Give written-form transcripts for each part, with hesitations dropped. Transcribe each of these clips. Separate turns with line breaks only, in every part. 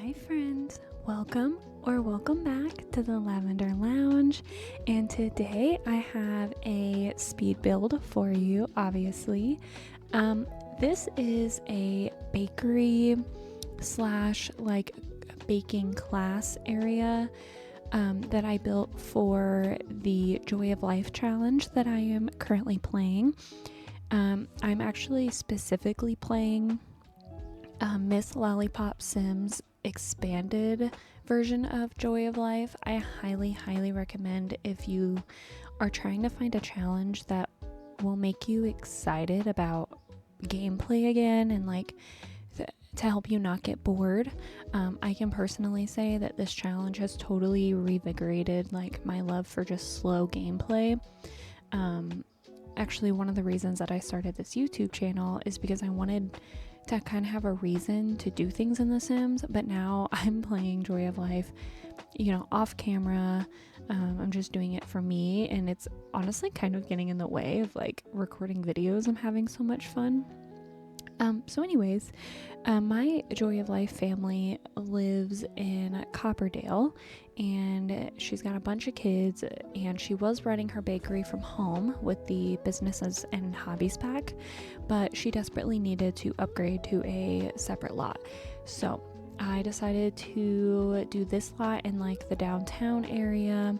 Hi friends, welcome or welcome back to the Lavender Lounge, and today I have a speed build for you. Obviously, this is a bakery slash like baking class area that I built for the Joy of Life challenge that I am currently playing. I'm actually specifically playing Miss Lollipop Sims expanded version of Joy of Life. I highly recommend if you are trying to find a challenge that will make you excited about gameplay again and like to help you not get bored. I can personally say that this challenge has totally revigorated like my love for just slow gameplay. Actually, one of the reasons that I started this YouTube channel is because I wanted to kind of have a reason to do things in The Sims, but now I'm playing Joy of Life, off camera. I'm just doing it for me, and it's honestly kind of getting in the way of like recording videos. I'm having so much fun. So anyways, my Joy of Life family lives in Copperdale, and she's got a bunch of kids, and she was running her bakery from home with the businesses and hobbies pack, but she desperately needed to upgrade to a separate lot. So I decided to do this lot in like the downtown area.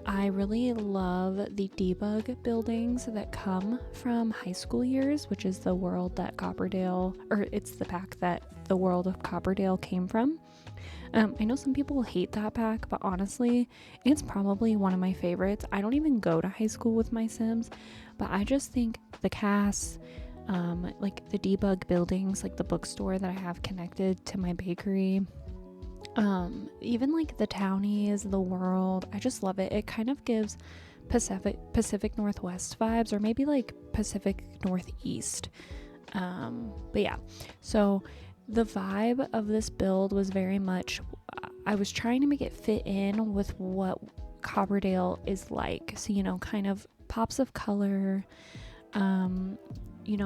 I really love the debug buildings that come from high school years, which is the world that Copperdale, or it's the pack that the world of Copperdale came from. I know some people hate that pack, but honestly, it's probably one of my favorites. I don't even go to high school with my Sims, but I just think the cast, like the debug buildings, like the bookstore that I have connected to my bakery, even like the townies, the world, I just love it. It kind of gives Pacific Northwest vibes, or maybe like Pacific Northeast. But yeah, so the vibe of this build was very much, I was trying to make it fit in with what Copperdale is like. So, kind of pops of color.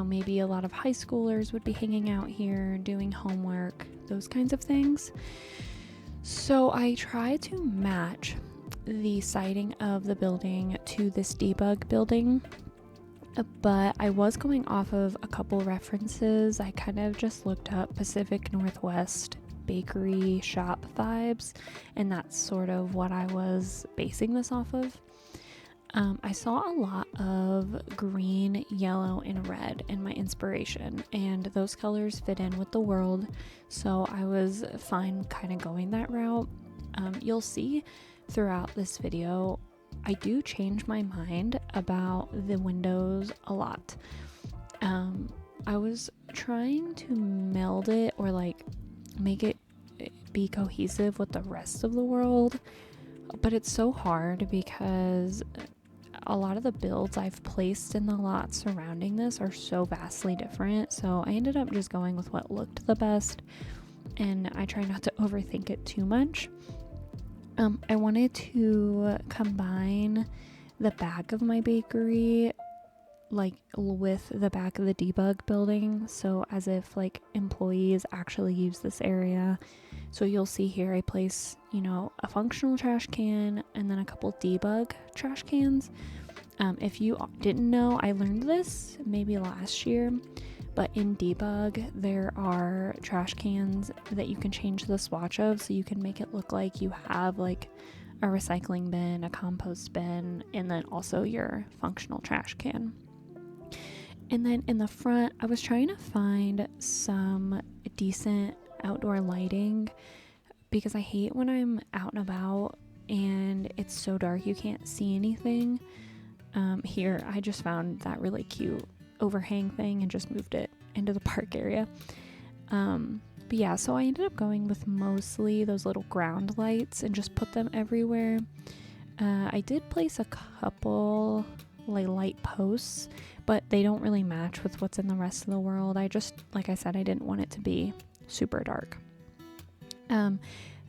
Maybe a lot of high schoolers would be hanging out here doing homework, those kinds of things. So I try to match the siding of the building to this debug building, but I was going off of a couple references. I kind of just looked up Pacific Northwest bakery shop vibes, and that's sort of what I was basing this off of. I saw a lot of green, yellow, and red in my inspiration, and those colors fit in with the world, so I was fine kind of going that route. You'll see throughout this video, I do change my mind about the windows a lot. I was trying to meld it or like make it be cohesive with the rest of the world, but it's so hard because a lot of the builds I've placed in the lot surrounding this are so vastly different, so I ended up just going with what looked the best, and I try not to overthink it too much. I wanted to combine the back of my bakery like with the back of the debug building, so as if like employees actually use this area. So you'll see here I place, a functional trash can and then a couple debug trash cans. If you didn't know, I learned this maybe last year, but in debug there are trash cans that you can change the swatch of, so you can make it look like you have like a recycling bin, a compost bin, and then also your functional trash can. And then in the front, I was trying to find some decent outdoor lighting because I hate when I'm out and about and it's so dark you can't see anything. Here, I just found that really cute overhang thing and just moved it into the park area. But yeah, so I ended up going with mostly those little ground lights and just put them everywhere. I did place a couple like light posts, but they don't really match with what's in the rest of the world. I just, like I said, I didn't want it to be super dark.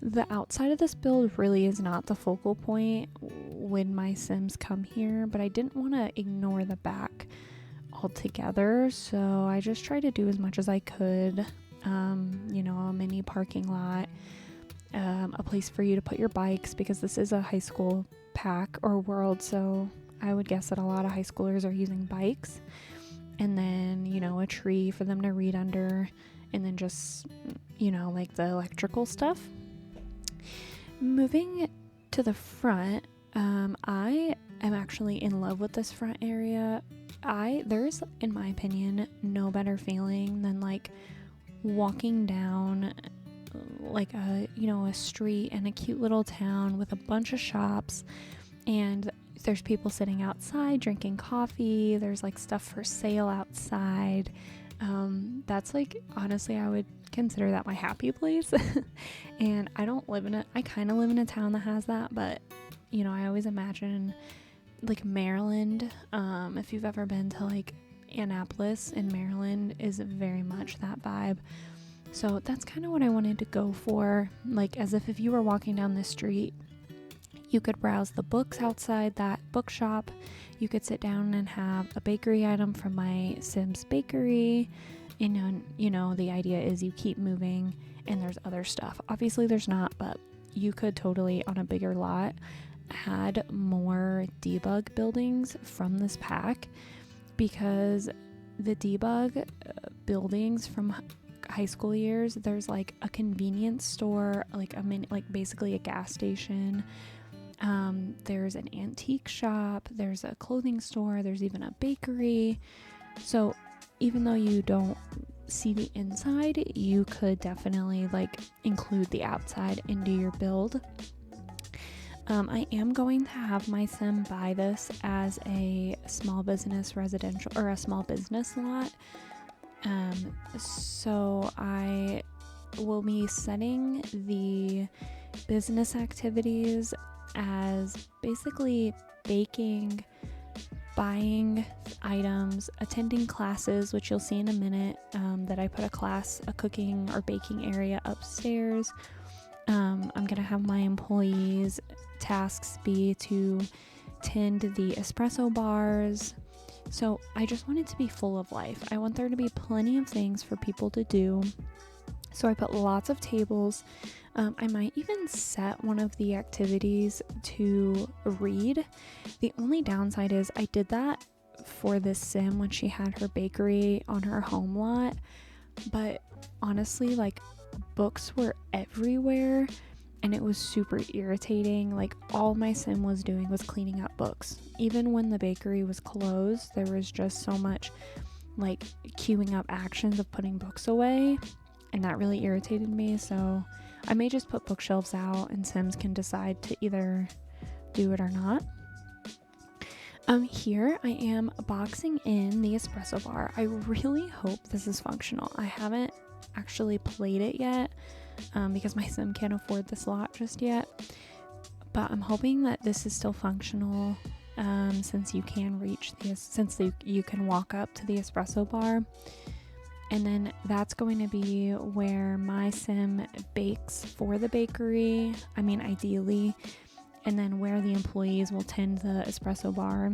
The outside of this build really is not the focal point when my Sims come here, but I didn't want to ignore the back altogether, so I just tried to do as much as I could a mini parking lot, a place for you to put your bikes, because this is a high school pack or world, so I would guess that a lot of high schoolers are using bikes. And then, a tree for them to read under, and then just, like the electrical stuff. Moving to the front, I am actually in love with this front area. There's, in my opinion, no better feeling than like walking down like a street in a cute little town with a bunch of shops, and there's people sitting outside drinking coffee. There's like stuff for sale outside. That's like, honestly, I would consider that my happy place. And I kind of live in a town that has that, but I always imagine like Maryland, if you've ever been to like Annapolis in Maryland, is very much that vibe. So that's kind of what I wanted to go for, like as if you were walking down the street, you could browse the books outside that bookshop. You could sit down and have a bakery item from my Sims bakery. And the idea is you keep moving and there's other stuff. Obviously there's not, but you could totally, on a bigger lot, add more debug buildings from this pack, because the debug buildings from high school years, there's like a convenience store, like basically a gas station. There's an antique shop, there's a clothing store, there's even a bakery. So even though you don't see the inside, you could definitely like include the outside into your build. I am going to have my sim buy this as a small business residential or a small business lot. So I will be setting the business activities as basically baking, buying items, attending classes, which you'll see in a minute, that I put a cooking or baking area upstairs. I'm going to have my employees' tasks be to tend the espresso bars. So I just want it to be full of life. I want there to be plenty of things for people to do. So I put lots of tables. I might even set one of the activities to read. The only downside is I did that for this sim when she had her bakery on her home lot. But honestly, like, books were everywhere and it was super irritating. Like, all my sim was doing was cleaning up books. Even when the bakery was closed, there was just so much like queuing up actions of putting books away, and that really irritated me. So I may just put bookshelves out and Sims can decide to either do it or not. Here I am boxing in the espresso bar. I really hope this is functional. I haven't actually played it yet, because my sim can't afford this lot just yet, but I'm hoping that this is still functional, since you can reach you can walk up to the espresso bar. And then that's going to be where my sim bakes for the bakery, ideally, and then where the employees will tend the espresso bar.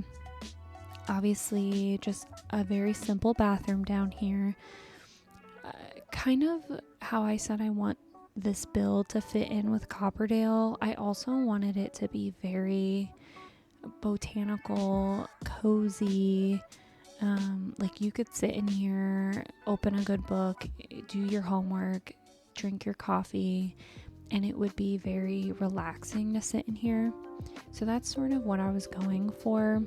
Obviously, just a very simple bathroom down here. Kind of how I said I want this build to fit in with Copperdale, I also wanted it to be very botanical, cozy. Like, you could sit in here, open a good book, do your homework, drink your coffee, and it would be very relaxing to sit in here. So that's sort of what I was going for.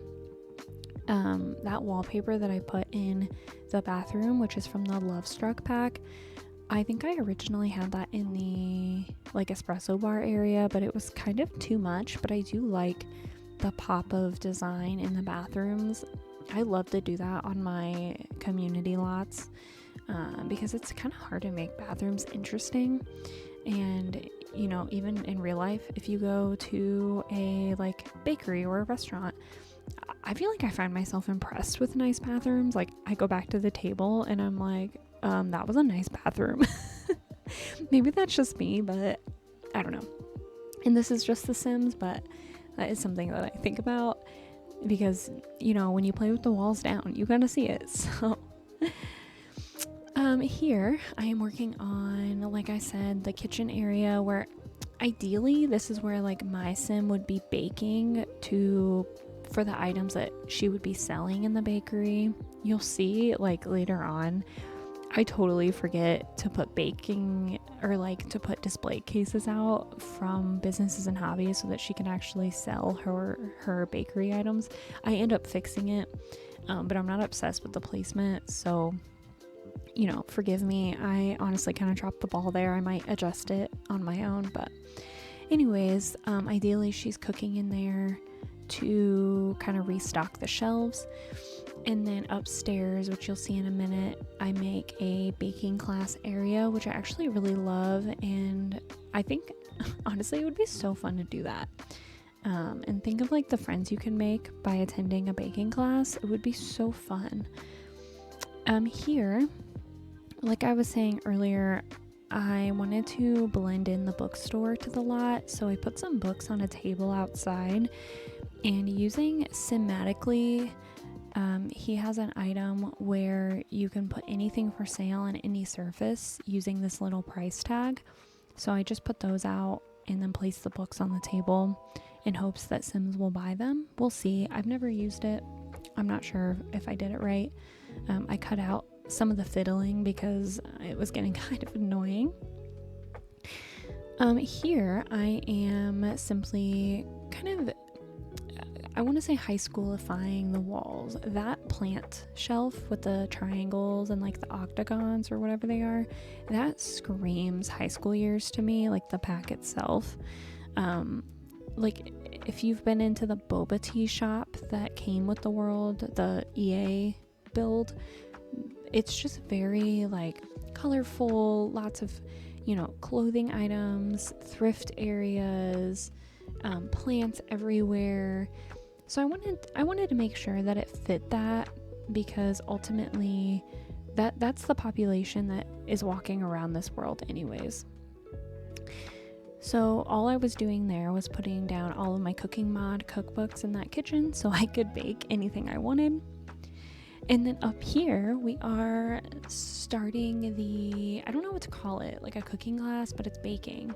That wallpaper that I put in the bathroom, which is from the Love Struck pack, I think I originally had that in the like espresso bar area, but it was kind of too much. But I do like the pop of design in the bathrooms. I love to do that on my community lots, because it's kind of hard to make bathrooms interesting. And even in real life, if you go to a like bakery or a restaurant, I feel like I find myself impressed with nice bathrooms. Like, I go back to the table and I'm like, that was a nice bathroom. Maybe that's just me, but I don't know. And this is just The Sims, but that is something that I think about, because when you play with the walls down, you gotta see it. So Here I am working on, like I said, the kitchen area where ideally this is where like my sim would be baking for the items that she would be selling in the bakery. You'll see like later on, I totally forget to put baking or like to put display cases out from businesses and hobbies so that she can actually sell her bakery items. I end up fixing it, but I'm not obsessed with the placement, so forgive me. I honestly kind of dropped the ball there. I might adjust it on my own, but anyways, ideally she's cooking in there to kind of restock the shelves. And then upstairs, which you'll see in a minute, I make a baking class area, which I actually really love, and I think honestly it would be so fun to do that. And think of like the friends you can make by attending a baking class. It would be so fun. Here, like I was saying earlier, I wanted to blend in the bookstore to the lot, so I put some books on a table outside, and using Simmatically, he has an item where you can put anything for sale on any surface using this little price tag. So I just put those out and then place the books on the table in hopes that Sims will buy them. We'll see. I've never used it. I'm not sure if I did it right. I cut out some of the fiddling because it was getting kind of annoying. Here I am simply kind of, I want to say high schoolifying the walls. That plant shelf with the triangles and like the octagons or whatever they are, that screams high school years to me, like the pack itself. Like if you've been into the boba tea shop that came with the world, the EA build, it's just very like colorful, lots of clothing items, thrift areas, plants everywhere. So I wanted to make sure that it fit that, because ultimately that's the population that is walking around this world anyways. So all I was doing there was putting down all of my cooking mod cookbooks in that kitchen so I could bake anything I wanted. And then up here we are starting I don't know what to call it, like a cooking class, but it's baking.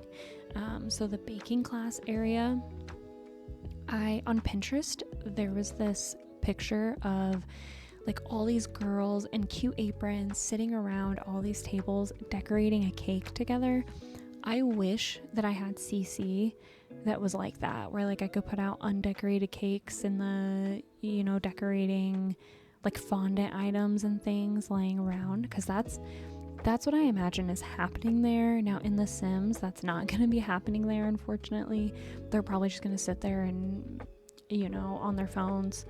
So the baking class area, on Pinterest, there was this picture of like all these girls in cute aprons sitting around all these tables decorating a cake together. I wish that I had CC that was like that, where like I could put out undecorated cakes in the, decorating like fondant items and things laying around, because that's what I imagine is happening there. Now in The Sims, that's not going to be happening there, unfortunately. They're probably just going to sit there and, on their phones.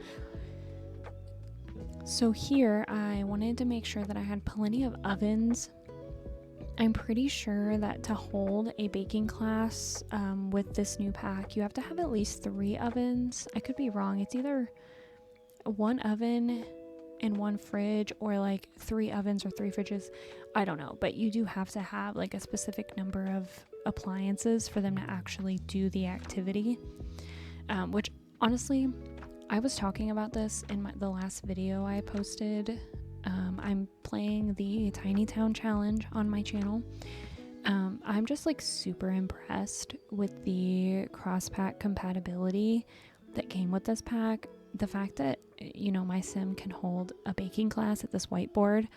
So here, I wanted to make sure that I had plenty of ovens. I'm pretty sure that to hold a baking class with this new pack, you have to have at least 3 ovens. I could be wrong. It's either 1 oven and 1 fridge, or like 3 ovens or 3 fridges. I don't know, but you do have to have like a specific number of appliances for them to actually do the activity, which honestly, I was talking about this in the last video I posted. I'm playing the Tiny Town Challenge on my channel. I'm just like super impressed with the cross-pack compatibility that came with this pack. The fact that, my sim can hold a baking class at this whiteboard,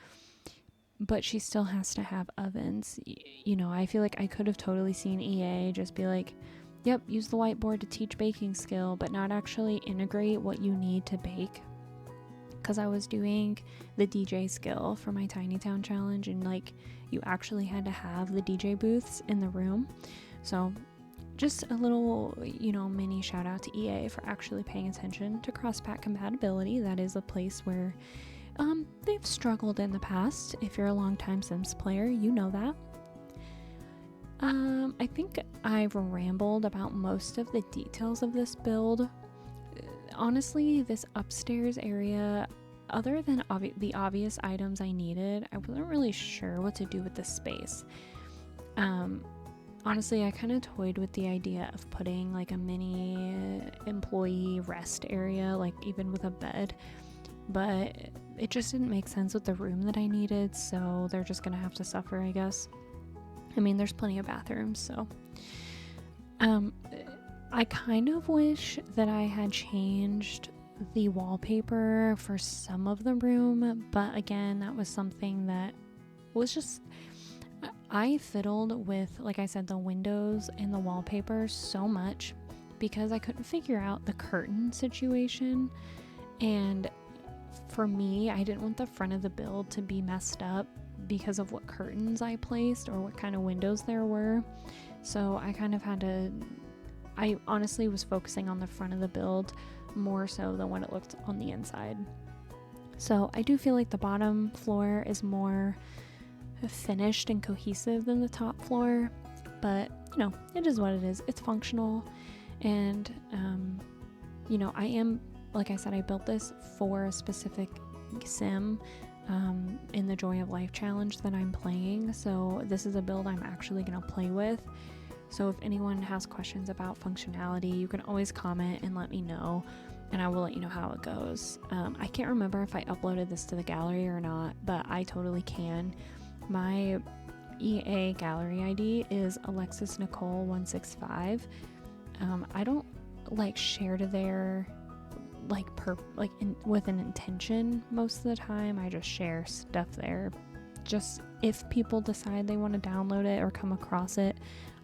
but she still has to have ovens. I feel like I could have totally seen EA just be like, yep, use the whiteboard to teach baking skill, but not actually integrate what you need to bake. Because I was doing the DJ skill for my Tiny Town Challenge, and like you actually had to have the DJ booths in the room. So just a little, mini shout out to EA for actually paying attention to cross-pack compatibility. That is a place where they've struggled in the past. If you're a longtime Sims player, you know that. I think I've rambled about most of the details of this build. Honestly, this upstairs area, other than the obvious items I needed, I wasn't really sure what to do with this space. Honestly, I kind of toyed with the idea of putting like a mini employee rest area, like even with a bed. but it just didn't make sense with the room that I needed, so they're just gonna have to suffer, I guess. I mean, there's plenty of bathrooms, so I kind of wish that I had changed the wallpaper for some of the room, but again, that was something that was just, I fiddled with, like I said, the windows and the wallpaper so much because I couldn't figure out the curtain situation. And for me, I didn't want the front of the build to be messed up because of what curtains I placed or what kind of windows there were. So I kind of had to, I honestly was focusing on the front of the build more so than what it looked on the inside. So I do feel like the bottom floor is more finished and cohesive than the top floor, but you know, it is what it is. It's functional, and you know, I am, like I said, I built this for a specific sim in the Joy of Life challenge that I'm playing, so this is a build I'm actually gonna play with. So if anyone has questions about functionality, you can always comment and let me know, and I will let you know how it goes. I can't remember if I uploaded this to the gallery or not, but I totally can. My EA gallery ID is Alexis Nicole 165. I don't like share to there with an intention most of the time. I just share stuff there just if people decide they want to download it or come across it.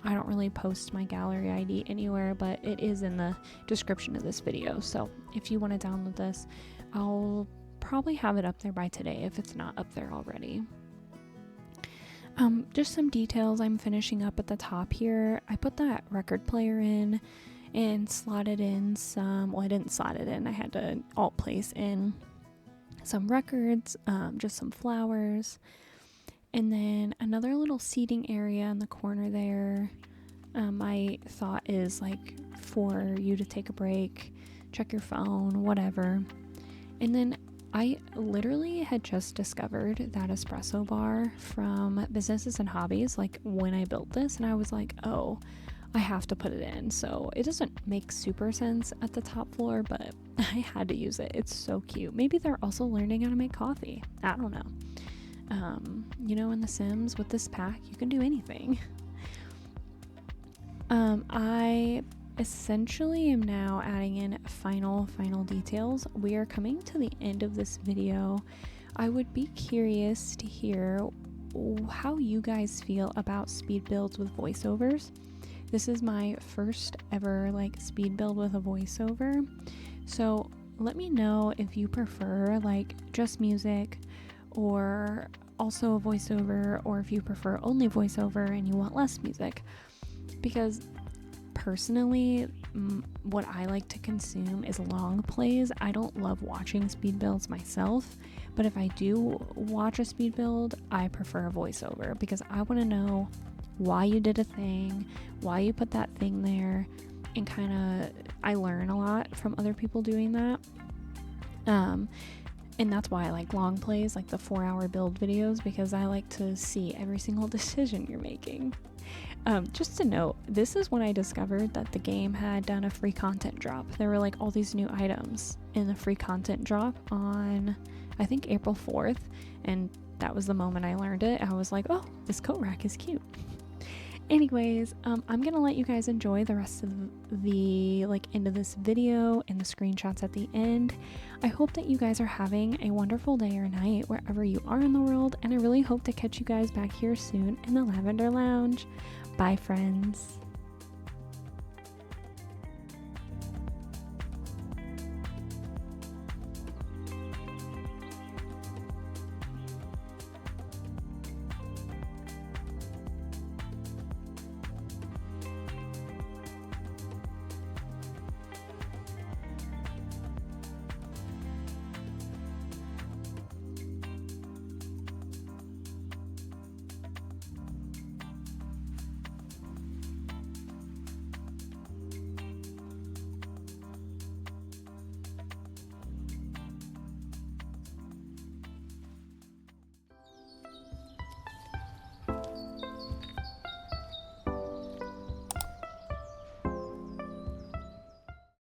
I don't really post my gallery ID anywhere, but it is in the description of this video. So if you want to download this, I'll probably have it up there by today if it's not up there already. Just some details I'm finishing up at the top here. I put that record player in and slotted in some, well, I didn't slot it in, I had to alt place in some records, just some flowers, and then another little seating area in the corner there. My thought is like for you to take a break, check your phone, whatever. And then I literally had just discovered that espresso bar from Businesses and Hobbies, like when I built this, and I was like, oh, I have to put it in. So it doesn't make super sense at the top floor, but I had to use it. It's so cute. Maybe they're also learning how to make coffee. I don't know. You know, in The Sims with this pack, you can do anything. I essentially am now adding in final details. We are coming to the end of this video. I would be curious to hear how you guys feel about speed builds with voiceovers. This is my first ever like speed build with a voiceover, so let me know if you prefer like just music or also a voiceover, or if you prefer only voiceover and you want less music, because personally what I like to consume is long plays. I don't love watching speed builds myself, but if I do watch a speed build, I prefer a voiceover because I want to know why you did a thing, why you put that thing there, and kind of I learn a lot from other people doing that. And that's why I like long plays, like the 4-hour build videos, because I like to see every single decision you're making. Just to note, this is when I discovered that the game had done a free content drop. There were like all these new items in the free content drop on, I think, April 4th, and that was the moment I learned it. I was like, oh, this coat rack is cute. Anyways, I'm gonna let you guys enjoy the rest of the end of this video and the screenshots at the end. I hope that you guys are having a wonderful day or night wherever you are in the world, and I really hope to catch you guys back here soon in the Lavender Lounge. Bye, friends.